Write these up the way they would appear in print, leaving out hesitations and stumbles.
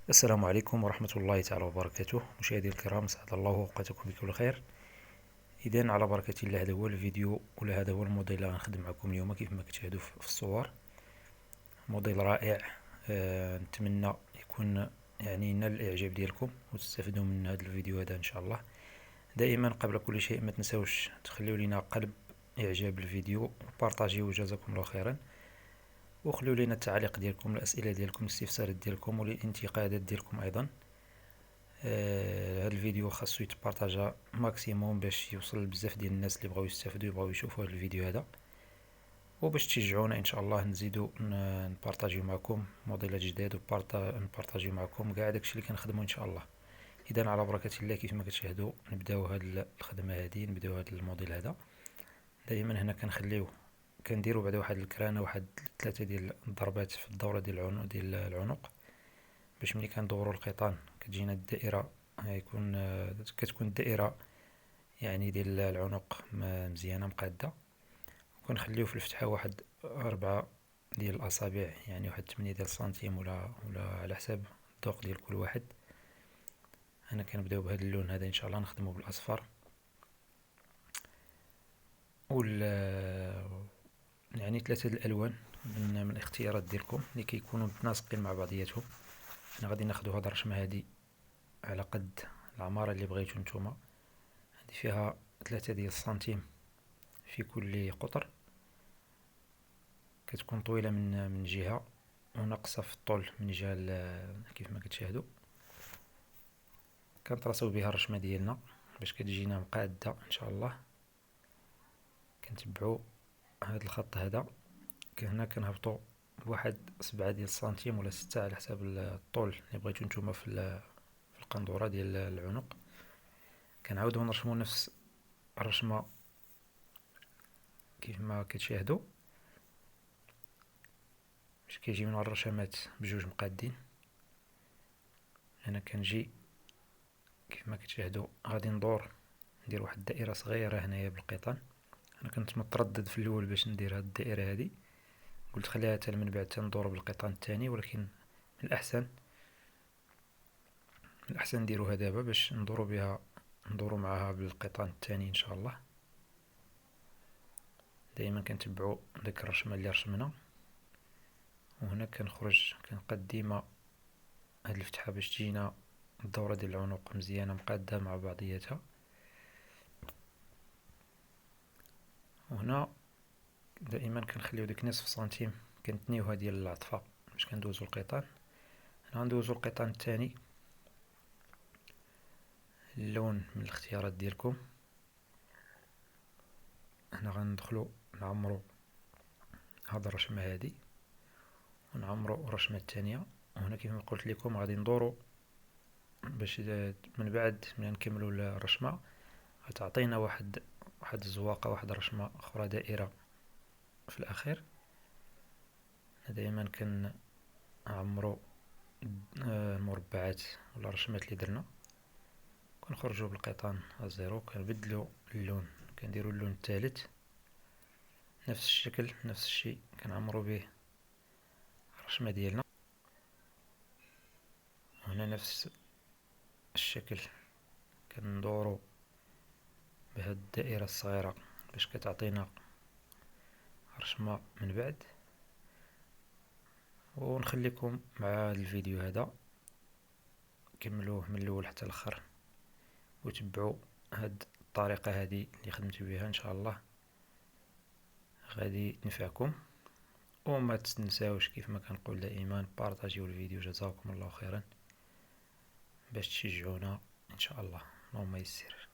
السلام عليكم ورحمة الله تعالى وبركاته. مشاهدي الكرام، اسعد الله اوقاتكم بكل خير. اذا على بركة الله، هذا هو الفيديو ولا هذا هو الموديل اللي غنخدم معكم اليوم. كيف ما كتشاهدوا في الصور، موديل رائع. نتمنى يكون ينال الاعجاب ديالكم وتستفيدوا من هذا الفيديو هذا ان شاء الله. دائما قبل كل شيء ما تنسوش تخليوا لنا قلب اعجاب الفيديو وبارطاجيوه، جزاكم الله خيرا. وخلوا لنا التعليق ديالكم، الاسئله ديالكم، الاستفسارات ديالكم والانتقادات ديالكم ايضا. هذا الفيديو خاصو يتبارطاجا ماكسيموم باش يوصل لبزاف ديال الناس اللي بغاو يستافدوا يبغاو يشوفوا هذا الفيديو هذا، وباش تشجعونا ان شاء الله نزيدو نبارطاجيو معكم موديلات جداد ونبارطاجيو معكم كاع داكشي اللي كنخدمو ان شاء الله. اذا على بركه الله، كيف ما كتشاهدوا نبداو هاد الخدمه هذه، نبداو هاد الموديل هذا. دائما هنا كنديروا بعدا واحد الكرانه، واحد 3 ديال الضربات في الدوره ديال العنق باش ملي كندورو القيطان كتجينا الدائره، كتكون الدائره ديال العنق مزيانه مقاده. وكنخليو في الفتحه واحد 4 ديال الاصابع، واحد 8 ديال السنتيم ولا على حساب الذوق ديال كل واحد. انا كنبداو بهذا اللون هذا ان شاء الله، نخدمه بالاصفر وال 3 الالوان من الاختيارات ديالكم اللي كيكونوا متناسقين مع بعضياتهم. انا غادي ناخذ هاد الرشمه هذه على قد العماره اللي بغيتو نتوما. هذه فيها 3 ديال السنتيم في كل قطر، كتكون طويله من جهه وناقصه في الطول من جهه كيف ما كتشاهدوا. كنطراسو بها الرشمه ديالنا باش كتجينا مقاده ان شاء الله. كنتبعوا هذا الخط هذا، هنا كنهبطوا بواحد 7 ديال السنتيم ولا 6 على حساب الطول اللي بغيتو نتوما في القندوره ديال العنق. كنعاودو نرسمو نفس الرسمه كيف ما كتشاهدوا، باش كيجيونا الرشمات بجوج مقادين. انا كنجي كيف ما كتشاهدوا غادي ندير واحد الدائره صغيره هنايا بالقيطان. انا كنت متردد في الاول باش ندير هاد الدائره هذه، قلت خليها حتى من بعد تندور بالقيطان الثاني، ولكن من الاحسن نديروها دابا باش ندورو معها بالقيطان الثاني ان شاء الله. دائما كنتبعوا ديك الرسمه اللي رسمنا، وهنا كنقاد ديما هاد الفتحه باش تجينا الدوره ديال العنق مزيانه مقاده مع بعضياتها. وهنا دائما كنخليو ديك نصف سنتيم كنتنيوها ديال العطفه باش كندوزو القيطان. هنا غندوزو القيطان الثاني، اللون من الاختيارات ديالكم. هنا غندخلو نعمرو هاد الرشمه هادي ونعمرو الرشمه الثانيه. وهنا كما قلت لكم غادي ندورو باش من بعد ملي نكملو الرشمه غتعطينا واحد الزواقه، واحد الرشمه اخرى دائره في الاخير. دائما كنعمرو المربعات ولا الرشمات اللي درنا، كنخرجوا بالقيطان الزيرو، كنبدلو اللون، كنديروا اللون الثالث نفس الشكل نفس الشيء، كنعمرو به الرشمه ديالنا. هنا نفس الشكل كندورو بهاد الدائره الصغيره باش كتعطينا رشمه من بعد. ونخليكم مع الفيديو هذا، كملوه من الاول حتى الاخر وتبعوا هاد الطريقه هذه اللي خدمت بها ان شاء الله غادي تنفعكم. وما تنساوش كيف ما كنقول دائما بارطاجيو الفيديو، جزاكم الله خيرا، باش تشجعونا ان شاء الله. اللهم يسر.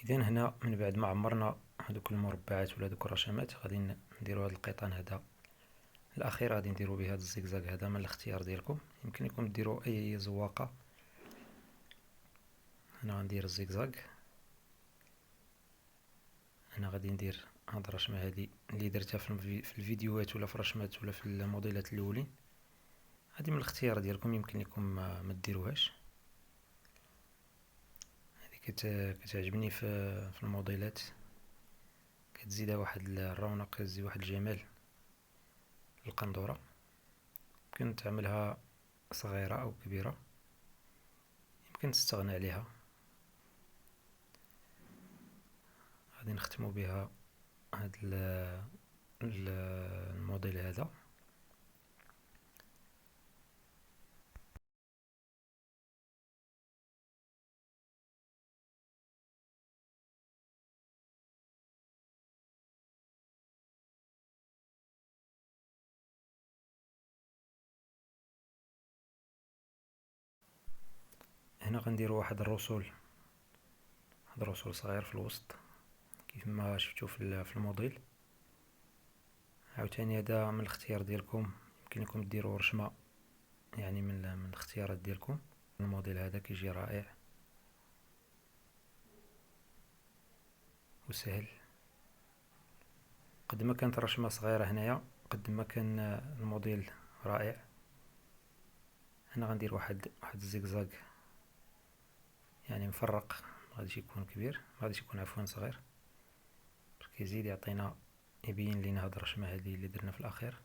اذا هنا من بعد ما عمرنا هذوك المربعات ولا هذوك الرشمات غادي نديرو هذا القيطان هذا الاخير، غادي نديرو به هذا الزيكزاك هذا من الاختيار ديالكم. يمكن لكم ديروا اي زواقه. انا غندير الزيكزاك. انا غادي ندير هاد الرشمه هذه اللي درتها في الفيديوهات ولا في الرشمات ولا في الموديلات الاولين. هذه من الاختيار ديالكم، يمكن لكم ما ديروهاش. هذه كتعجبني في الموديلات، كتزيدها واحد الرونق، كتزيد واحد الجمال للقندوره. يمكن تعملها صغيره او كبيره، يمكن تستغنى عليها. غادي نختموا بها هاد الموديل هذا. هنا غنديروا واحد الرسول، هذا الرسول صغير في الوسط كيف ما شفتوا في الموديل. عاوتاني هذا من الاختيار ديالكم، يمكن لكم ديروا رشمه يعني من الاختيارات ديالكم. الموديل هذا كيجي رائع وسهل. قد ما كانت الرشمه صغيره هنايا قد ما كان الموديل رائع. هنا غندير واحد الزيكزاك يعني مفرق، ما غاديش يكون كبير، ما غاديش يكون عفوا صغير، باش كيزيد يعطينا يبين لينا هاد الرشمه هذه اللي درنا في الاخير.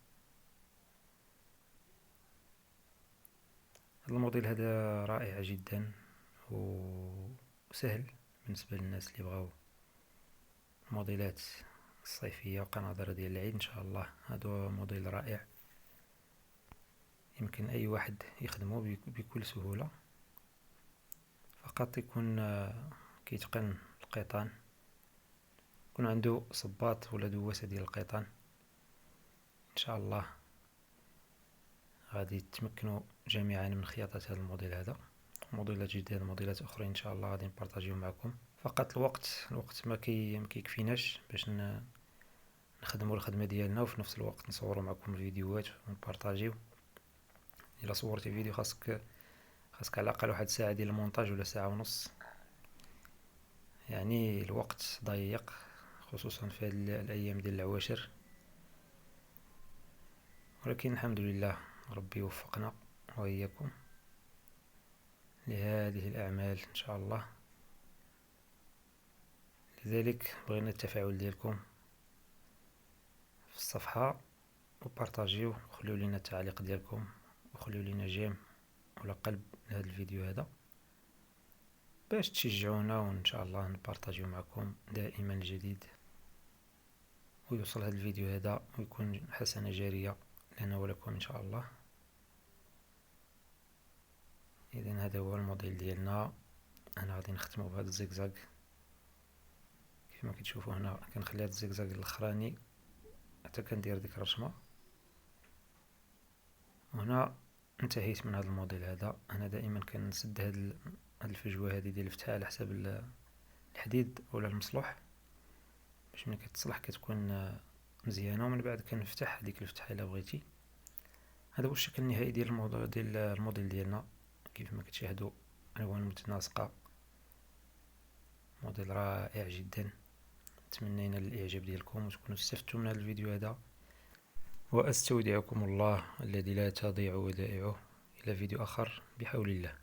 هذا الموديل هذا رائع جدا وسهل بالنسبه للناس اللي بغاو الموديلات الصيفيه وقناطر ديال العيد. ان شاء الله هذا موديل رائع، يمكن اي واحد يخدمه بكل سهوله. فقط يكون كيتقن القيطان، يكون عنده صباط ولا دواسه ديال القيطان. ان شاء الله غادي تمكنوا جميعا من خياطه هذا الموديل هذا. موديلات جديده، موديلات اخرين ان شاء الله غادي نبارطاجيو معكم. فقط الوقت ما كيكفيناش باش نخدموا الخدمه ديالنا وفي نفس الوقت نصوروا معكم الفيديوهات ونبارطاجيو. الا صورتي فيديو خاصك على الاقل واحد ساعه ديال المونتاج ولا ساعه ونص، يعني الوقت ضيق خصوصا في هذه الايام ديال العواشر. ولكن الحمد لله ربي يوفقنا واياكم لهذه الاعمال ان شاء الله. لذلك بغينا التفاعل ديالكم في الصفحه، وبارطاجيو وخليو لنا التعليق ديالكم، وخليو لنا جيم ولا قلب لهذا الفيديو هذا باش تشجعونا، وان شاء الله نبارطاجيو معكم دائما الجديد، ويوصل هذا الفيديو هذا ويكون حسنة جارية لنا ولكم ان شاء الله. اذا هذا هو الموديل ديالنا. انا غادي نختمو بهذا الزيكزاك كيف ما كتشوفوا هنا. كنخلي هذا الزيكزاك الاخراني حتى كندير ديك الرشمه. وهنا انتهيت من هذا الموديل هذا. انا دائما كنسد هاد الفجوه هذه ديال الفتحه على حساب الحديد ولا المصلوح باش ملي كتصلح كتكون مزيانه، ومن بعد كنفتح ديك الفتحه الا بغيتي. هذا هو الشكل النهائي ديال الموديل ديالنا كيف ما كتشاهدوا، الوان متناسقه، موديل رائع جدا. نتمنى الاعجاب ديالكم وتكونوا استفدتوا من هذا الفيديو هذا، واستودعكم الله الذي لا تضيع ودائعه الى فيديو اخر بحول الله.